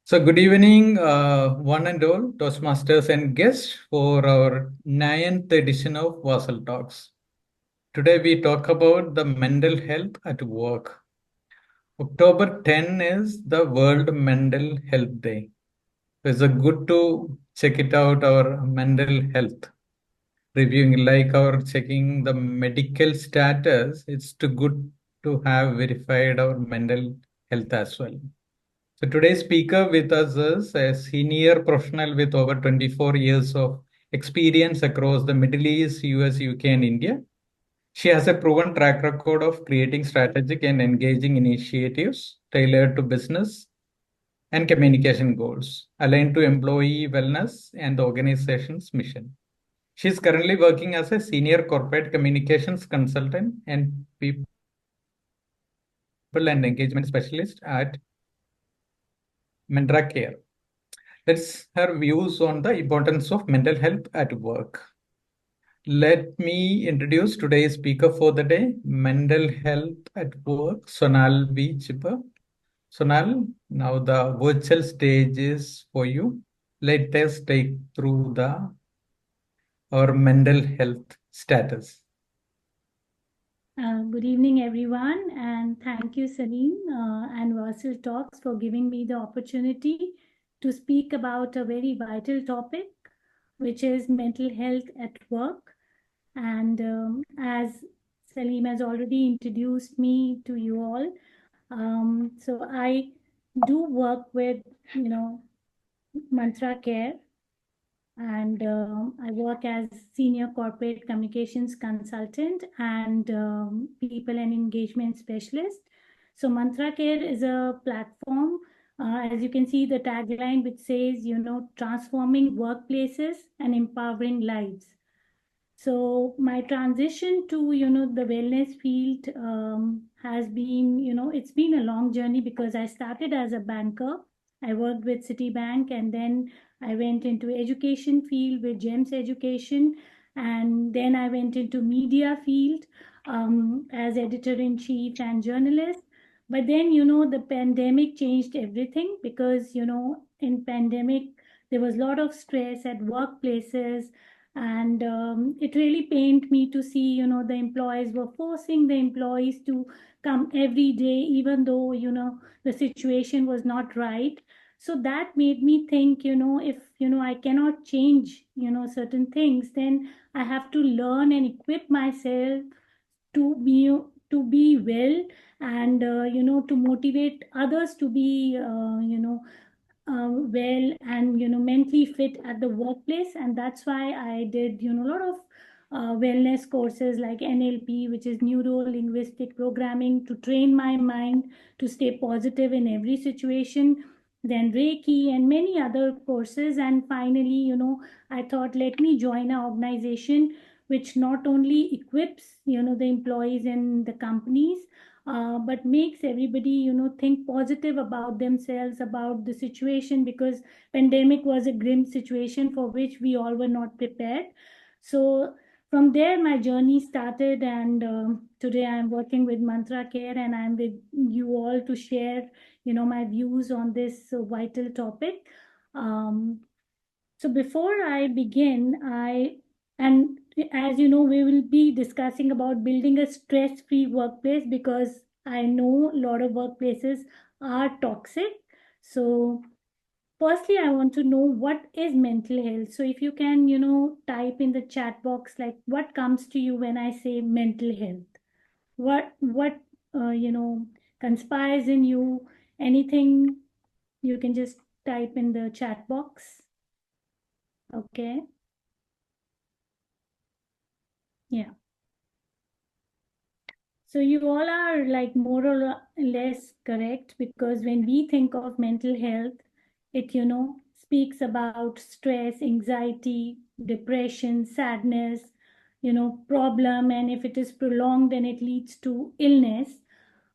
So, good evening, one and all, Toastmasters and guests for our ninth edition of Wasl Talks. Today, we talk about the mental health at work. October 10 is the World Mental Health Day. It's a good to check it out, our mental health. Reviewing like our checking the medical status, it's too good to have verified our mental health as well. So today's speaker with us is a senior professional with over 24 years of experience across the Middle East, US, UK, and India. She has a proven track record of creating strategic and engaging initiatives tailored to business and communication goals, aligned to employee wellness and the organization's mission. She is currently working as a senior corporate communications consultant and people and engagement specialist at MantraCare. That's her views on the importance of mental health at work. Let me introduce today's speaker for the day, mental health at work, SonaalVChhibber. Sonal, now the virtual stage is for you. Let us take through the our mental health status. Good evening, everyone, and thank you, Salim and Wasl Talks, for giving me the opportunity to speak about a very vital topic, which is mental health at work. And as Salim has already introduced me to you all, so I do work with, MantraCare, and I work as senior corporate communications consultant and people and engagement specialist. So MantraCare is a platform, as you can see the tagline, which says, transforming workplaces and empowering lives. So my transition to, the wellness field has been, it's been a long journey because I started as a banker. I worked with Citibank, and then I went into education field with GEMS Education, and then I went into media field as editor-in-chief and journalist. But then, the pandemic changed everything because, in pandemic, there was a lot of stress at workplaces, and it really pained me to see, the employees were forcing the employees to come every day, even though, the situation was not right. So that made me think, if, I cannot change, certain things, then I have to learn and equip myself to be well, and to motivate others to be well and mentally fit at the workplace. And that's why I did a lot of wellness courses like NLP, which is neuro linguistic programming, to train my mind to stay positive in every situation, then Reiki and many other courses. And finally, I thought, let me join an organization which not only equips the employees in the companies, but makes everybody think positive about themselves, about the situation, because pandemic was a grim situation for which we all were not prepared. So from there my journey started, and today I'm working with MantraCare, and I'm with you all to share my views on this vital topic. So before I begin, and as you know, we will be discussing about building a stress-free workplace, because I know a lot of workplaces are toxic. So firstly, I want to know, what is mental health? So if you can, type in the chat box, like, what comes to you when I say mental health? What conspires in you? Anything, you can just type in the chat box. Okay. Yeah. So you all are like more or less correct, because when we think of mental health, it, speaks about stress, anxiety, depression, sadness, problem. And if it is prolonged, then it leads to illness.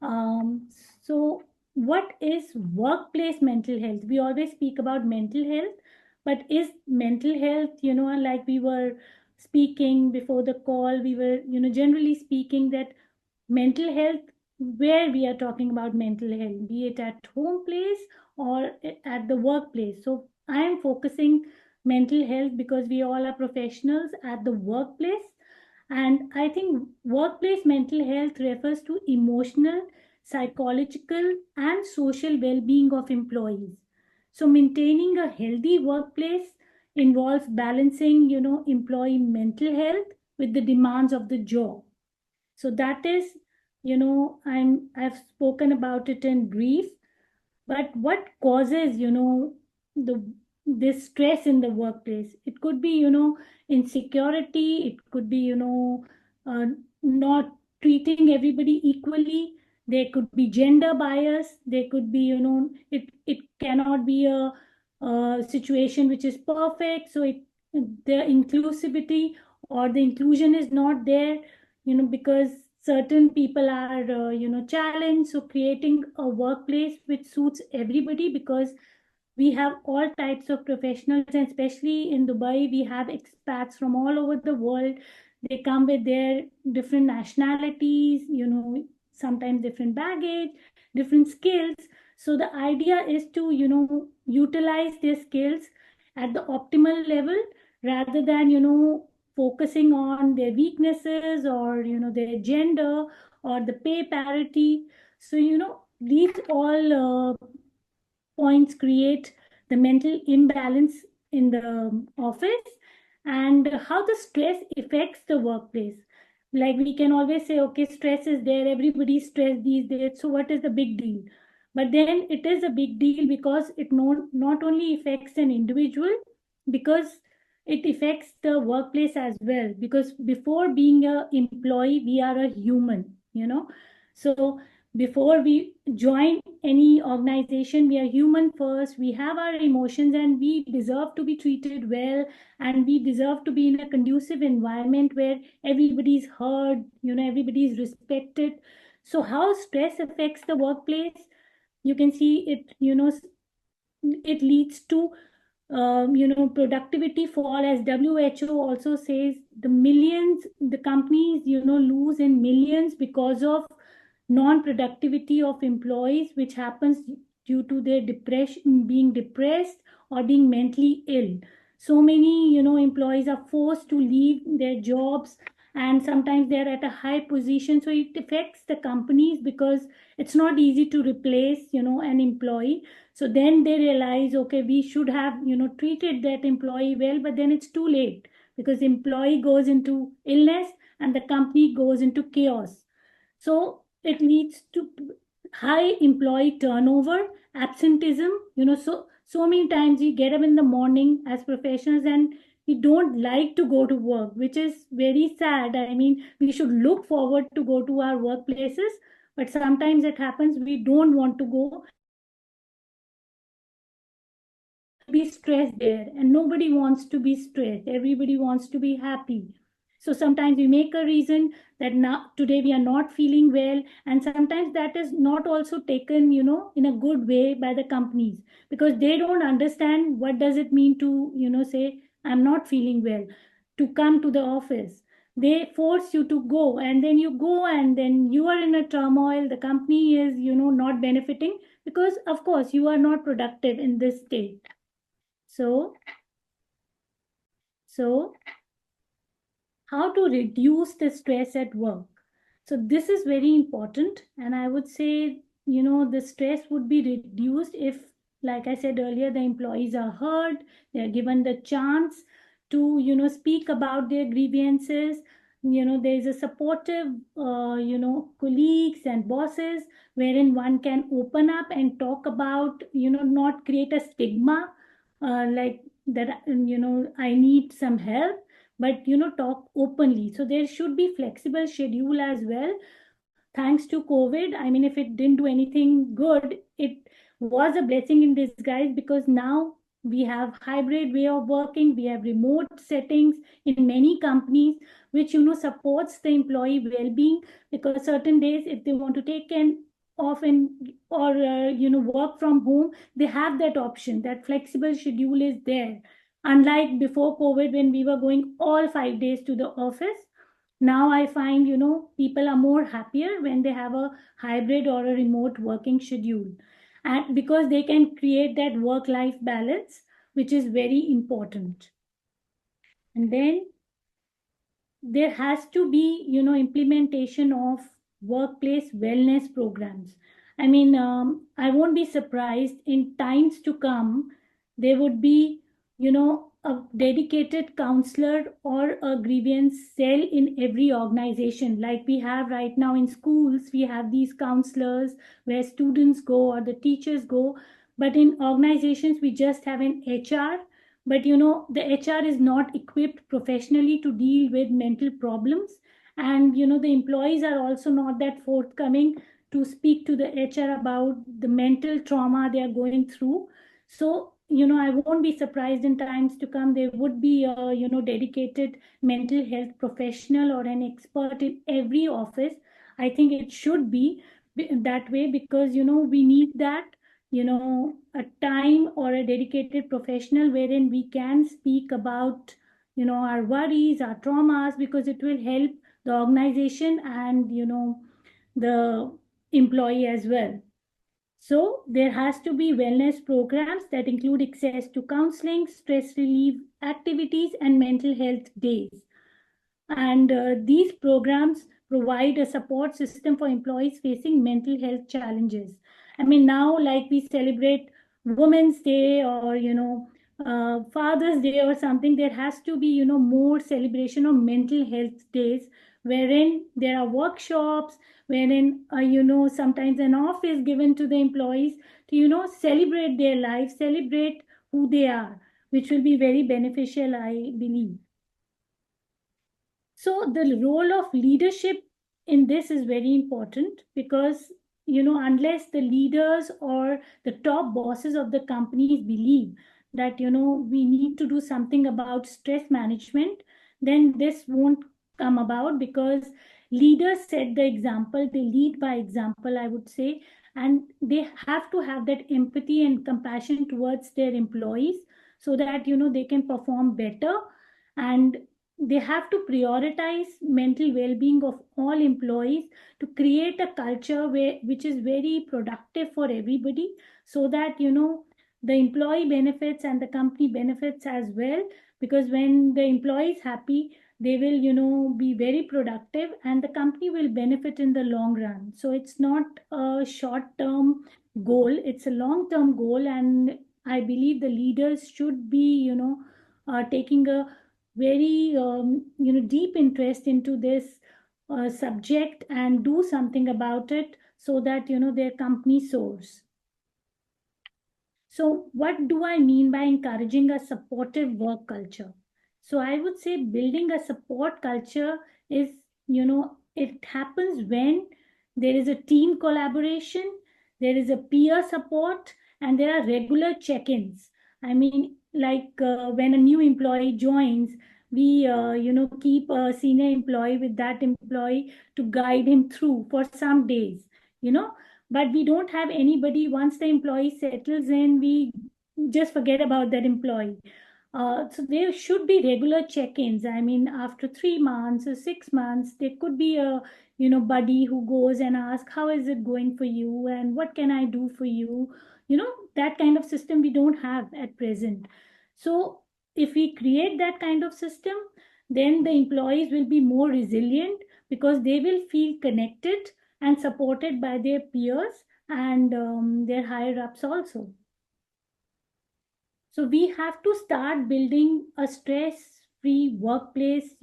Um, so what is workplace mental health? We always speak about mental health, but is mental health, like we were speaking before the call, we were, generally speaking that mental health, where we are talking about mental health, be it at home place or at the workplace. So I am focusing mental health because we all are professionals at the workplace. And I think workplace mental health refers to emotional, psychological, and social well being of employees. So, maintaining a healthy workplace involves balancing, employee mental health with the demands of the job. So, that is, I've spoken about it in brief. But what causes, the this stress in the workplace? It could be, insecurity. It could be, uh, not treating everybody equally. There could be gender bias. There could be, it cannot be a situation which is perfect. So the inclusivity or the inclusion is not there, because certain people are challenged. So creating a workplace which suits everybody, because we have all types of professionals, and especially in Dubai we have expats from all over the world. They come with their different nationalities, sometimes different baggage, different skills. So the idea is to utilize their skills at the optimal level, rather than focusing on their weaknesses, or their gender, or the pay parity. So these all points create the mental imbalance in the office. And how the stress affects the workplace. Like, we can always say, okay, stress is there, everybody's stressed these days, so what is the big deal? But then it is a big deal, because it not only affects an individual, because it affects the workplace as well. Because before being a employee, we are a human, so before we join any organization, we are human first. We have our emotions, and we deserve to be treated well, and we deserve to be in a conducive environment where everybody's heard, everybody's respected. So how stress affects the workplace? You can see it, it leads to productivity fall. As WHO also says, the companies, lose in millions because of non-productivity of employees, which happens due to their depression, being depressed, or being mentally ill. So many, employees are forced to leave their jobs, and sometimes they're at a high position. So it affects the companies, because it's not easy to replace, an employee. So then they realize, okay, we should have, treated that employee well, but then it's too late, because employee goes into illness and the company goes into chaos. So it leads to high employee turnover, absenteeism. So many times we get up in the morning as professionals, and we don't like to go to work, which is very sad. I mean, we should look forward to go to our workplaces, but sometimes it happens we don't want to go, be stressed there, and nobody wants to be stressed. Everybody wants to be happy. So sometimes we make a reason that now today we are not feeling well, and sometimes that is not also taken, in a good way by the companies, because they don't understand what does it mean to, say, I'm not feeling well, to come to the office. They force you to go, and then you go, and then you are in a turmoil. The company is, not benefiting, because of course you are not productive in this state. So, how to reduce the stress at work? So this is very important, and I would say, the stress would be reduced if, like I said earlier, the employees are heard, they are given the chance to, speak about their grievances. There is a supportive, colleagues and bosses, wherein one can open up and talk about, not create a stigma, like that, I need some help, but talk openly. So there should be flexible schedule as well. Thanks to COVID, I mean, if it didn't do anything good, it was a blessing in disguise, because now we have hybrid way of working, we have remote settings in many companies, which supports the employee well-being. Because certain days, if they want to take an off and, or work from home, they have that option. That flexible schedule is there, unlike before COVID, when we were going all 5 days to the office. Now I find, people are more happier when they have a hybrid or a remote working schedule. and because they can create that work-life balance, which is very important. And then there has to be, implementation of workplace wellness programs. I mean, I won't be surprised in times to come there would be, a dedicated counselor or a grievance cell in every organization, like we have right now in schools. We have these counselors where students go or the teachers go, but in organizations we just have an HR. But the HR is not equipped professionally to deal with mental problems, and the employees are also not that forthcoming to speak to the HR about the mental trauma they are going through. So I won't be surprised in times to come there would be a dedicated mental health professional or an expert in every office. I think it should be that way, because we need that, a time or a dedicated professional wherein we can speak about our worries, our traumas, because it will help the organization and the employee as well. So there has to be wellness programs that include access to counseling, stress relief activities, and mental health days. And these programs provide a support system for employees facing mental health challenges. I mean, now, like we celebrate Women's Day or, Father's Day or something, there has to be, more celebration of mental health days, wherein there are workshops, wherein, sometimes an off is given to the employees to, celebrate their life, celebrate who they are, which will be very beneficial, I believe. So the role of leadership in this is very important, because unless the leaders or the top bosses of the companies believe that we need to do something about stress management, then this won't come about, because leaders set the example, they lead by example, I would say. And they have to have that empathy and compassion towards their employees, so that they can perform better. And they have to prioritize mental well-being of all employees to create a culture which is very productive for everybody, so that the employee benefits and the company benefits as well. Because when the employee is happy, they will be very productive, and the company will benefit in the long run. So it's not a short term goal, it's a long term goal. And I believe the leaders should be taking a very deep interest into this subject and do something about it, so that their company soars. So what do I mean by encouraging a supportive work culture? So I would say building a support culture is, it happens when there is a team collaboration, there is a peer support, and there are regular check-ins. I mean, like when a new employee joins, we keep a senior employee with that employee to guide him through for some days, but we don't have anybody. Once the employee settles in, we just forget about that employee. So there should be regular check-ins. I mean, after 3 months or 6 months, there could be a buddy who goes and asks, how is it going for you and what can I do for you? That kind of system we don't have at present. So if we create that kind of system, then the employees will be more resilient, because they will feel connected and supported by their peers and their higher ups also. So we have to start building a stress-free workplace,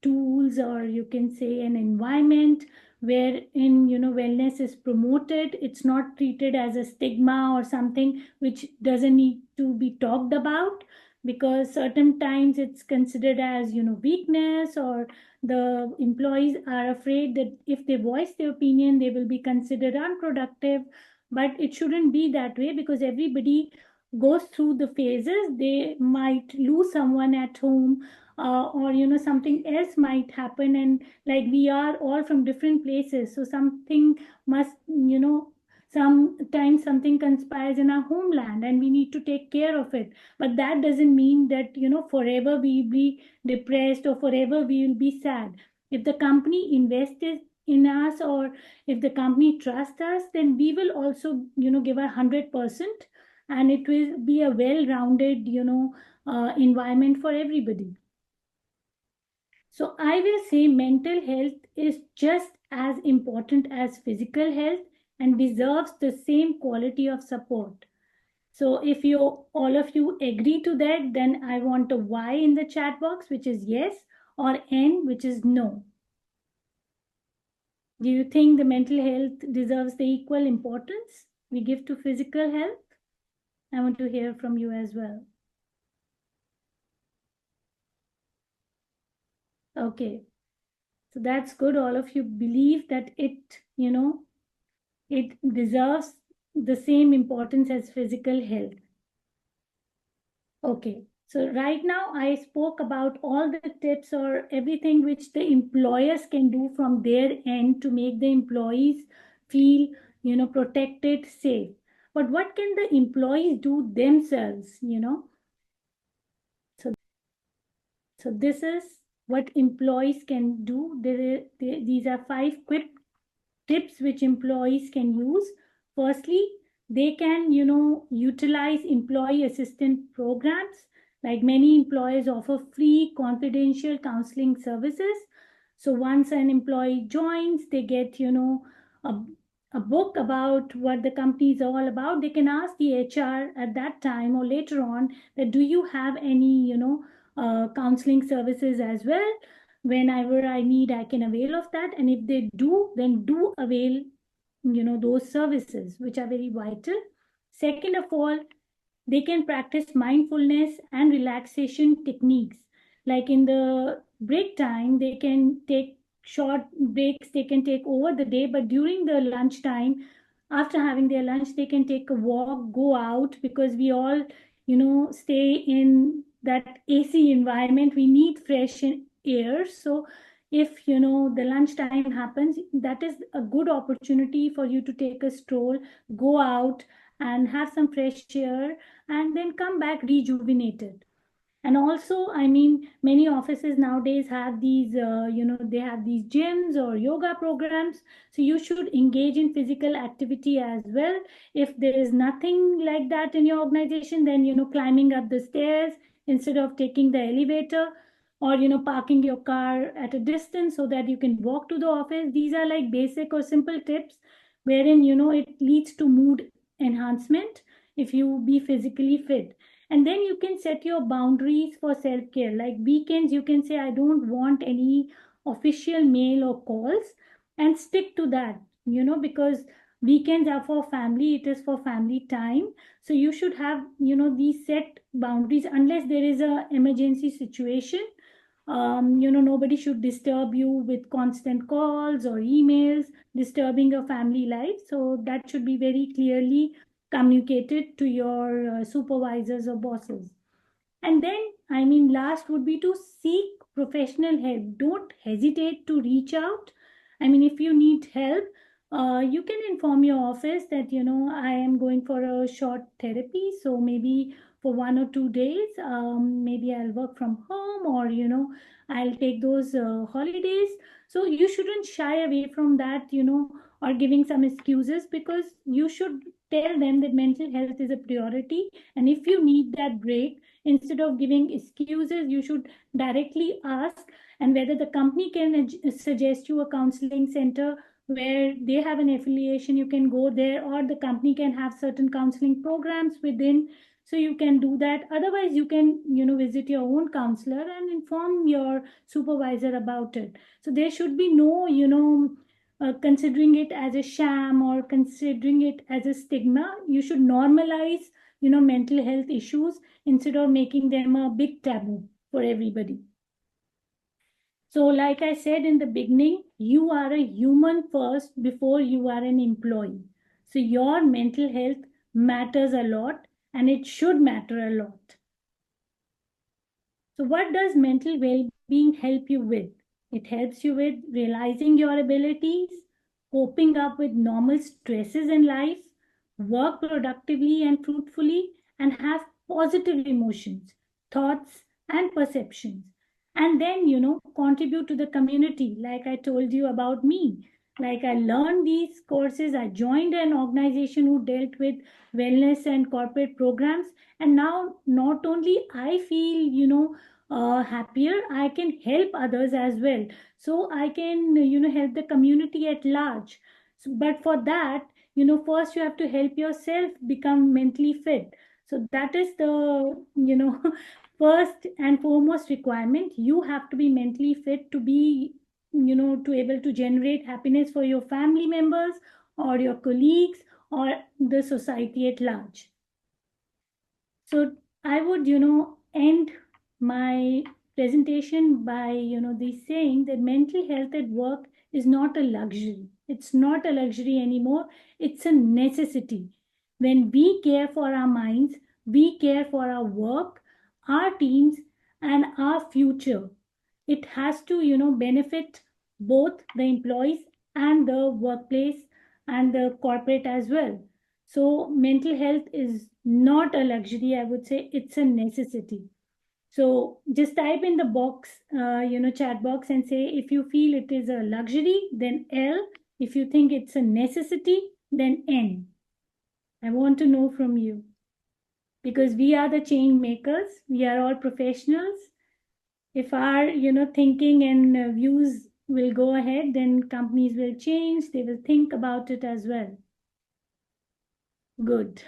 tools, or you can say an environment wherein, wellness is promoted. It's not treated as a stigma or something which doesn't need to be talked about, because certain times it's considered as, weakness, or the employees are afraid that if they voice their opinion, they will be considered unproductive. But it shouldn't be that way, because everybody goes through the phases. They might lose someone at home, or something else might happen, and like we are all from different places, so something must, sometimes something conspires in our homeland and we need to take care of it. But that doesn't mean that forever we'll be depressed or forever we will be sad. If the company in us, or if the company trusts us, then we will also, give 100%, and it will be a well-rounded, environment for everybody. So I will say mental health is just as important as physical health and deserves the same quality of support. So if all of you agree to that, then I want a Y in the chat box, which is yes, or N, which is no. Do you think the mental health deserves the equal importance we give to physical health? I want to hear from you as well. Okay. So that's good. All of you believe that it deserves the same importance as physical health. Okay. So right now I spoke about all the tips or everything which the employers can do from their end to make the employees feel, protected, safe. But what can the employees do themselves, So this is what employees can do. These are 5 quick tips which employees can use. Firstly, they can, utilize employee assistant programs. Like many employers offer free confidential counseling services. So once an employee joins, they get, a, a book about what the company is all about. They can ask the HR at that time or later on that, do you have any, counseling services as well? Whenever I need, I can avail of that. And if they do, then do avail, those services, which are very vital. Second of all, they can practice mindfulness and relaxation techniques. Like in the break time, they can take short breaks, they can take over the day, but during the lunch time, after having their lunch, they can take a walk, go out, because we all, stay in that AC environment. We need fresh air. So if the lunch time happens, that is a good opportunity for you to take a stroll, go out and have some fresh air, and then come back rejuvenated. And also, I mean, many offices nowadays have these they have these gyms or yoga programs. So you should engage in physical activity as well. If there is nothing like that in your organization, then climbing up the stairs instead of taking the elevator, or parking your car at a distance so that you can walk to the office. These are like basic or simple tips wherein it leads to mood enhancement if you be physically fit. And then you can set your boundaries for self-care. Like weekends, you can say, I don't want any official mail or calls, and stick to that, because weekends are for family, it is for family time. So you should have, these set boundaries unless there is a emergency situation. Nobody should disturb you with constant calls or emails disturbing your family life. So that should be very clearly communicated to your supervisors or bosses. And then, I mean, last would be to seek professional help. Don't hesitate to reach out. I mean, if you need help, you can inform your office that, I am going for a short therapy. So maybe for 1 or 2 days, maybe I'll work from home, or, I'll take those holidays. So you shouldn't shy away from that, or giving some excuses, because you should tell them that mental health is a priority. And if you need that break, instead of giving excuses, you should directly ask, and whether the company can suggest you a counseling center where they have an affiliation, you can go there, or the company can have certain counseling programs within, so you can do that. Otherwise, you can visit your own counselor and inform your supervisor about it. So there should be no considering it as a sham or considering it as a stigma. You should normalize mental health issues instead of making them a big taboo for everybody. So like I said in the beginning, you are a human first before you are an employee. So your mental health matters a lot, and it should matter a lot. So what does mental well-being help you with? It helps you with realizing your abilities, coping up with normal stresses in life, work productively and fruitfully, and have positive emotions, thoughts, and perceptions. and then, contribute to the community. Like I told you about me, like I learned these courses, I joined an organization who dealt with wellness and corporate programs, and now not only I feel, happier, I can help others as well. So I can, help the community at large. So, but for that, first you have to help yourself become mentally fit. So that is the, first and foremost requirement. You have to be mentally fit to be, to able to generate happiness for your family members or your colleagues or the society at large. So I would, end my presentation by, this saying that mental health at work is not a luxury. It's not a luxury anymore. It's a necessity. When we care for our minds, we care for our work, our teams, and our future. It has to, benefit both the employees and the workplace and the corporate as well. So mental health is not a luxury, I would say it's a necessity. So just type in the box, chat box, and say if you feel it is a luxury, then L. If you think it's a necessity, then N. I want to know from you, because we are the change makers. We are all professionals. If our, thinking and views will go ahead, then companies will change. They will think about it as well. Good.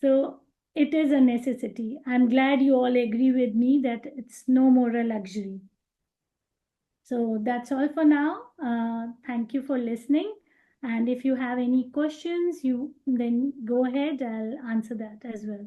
So it is a necessity. I'm glad you all agree with me that it's no more a luxury. So that's all for now. Thank you for listening. And if you have any questions, you then go ahead. I'll answer that as well.